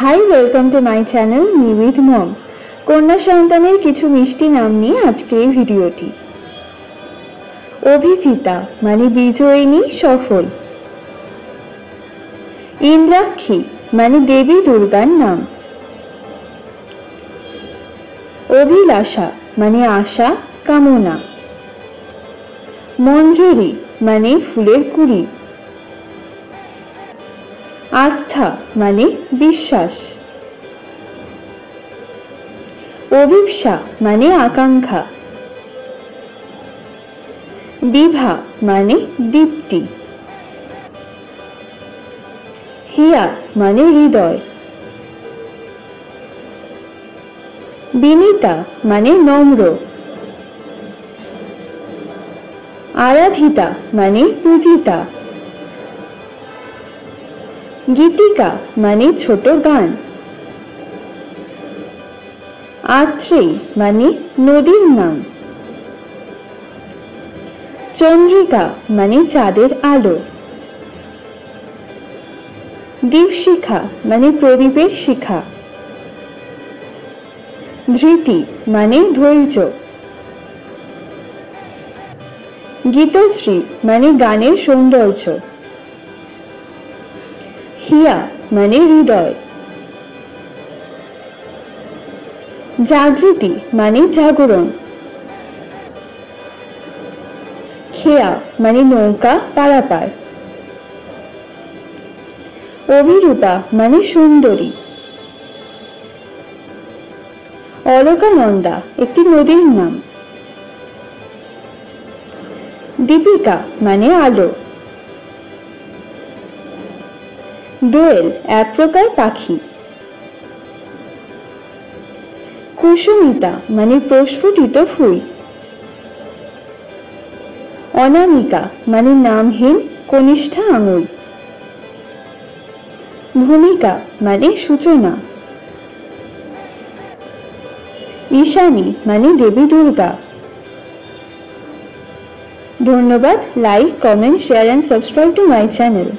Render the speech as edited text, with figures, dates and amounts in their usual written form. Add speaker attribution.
Speaker 1: High, welcome to my channel me with mom. কন্যা সন্তানের কিছু মিষ্টি নাম নিয়ে আজকের এই ভিডিওটি। অভিজিতা মানে বিজয়িনী, সফল। ইন্দ্রাক্ষী মানে দেবী দুর্গার নাম। অভিলাষা মানে আশা, কামনা। মঞ্জরি মানে ফুলের কুড়ি। আস্থা মানে বিশ্বাস। অভিপ্সা মানে আকাঙ্ক্ষা। বিভা মানে দীপ্তি। হিয়া মানে হৃদয়। বিনীতা মানে নম্র। আরাধিতা মানে পূজিতা। গীতিকা মানে ছোট গান। আত্রেয়ী মানে নদীর নাম। চন্দ্রিকা মানে চাঁদের আলো। দীপশিখা মানে প্রদীপের শিখা। ধৃতি মানে ধৈর্য। গীতশ্রী মানে গানের সৌন্দর্য। হিয়া মানে হৃদয়। জাগৃতি মানে জাগরণ। খেয়া মানে নৌকা পারাপার। অভিরূপা মানে সুন্দরী। অলকানন্দা একটি নদীর নাম। দীপিকা মানে আলো। দোয়েল এক প্রকার পাখি। কুসুমিতা মানে প্রস্ফুটিত ফুল। অনামিকা মানে নামহীন কনিষ্ঠা আঙুল। ভূমিকা মানে সূচনা। ঈশানী মানে দেবী দুর্গা। ধন্যবাদ। Like, comment, share and subscribe to my channel.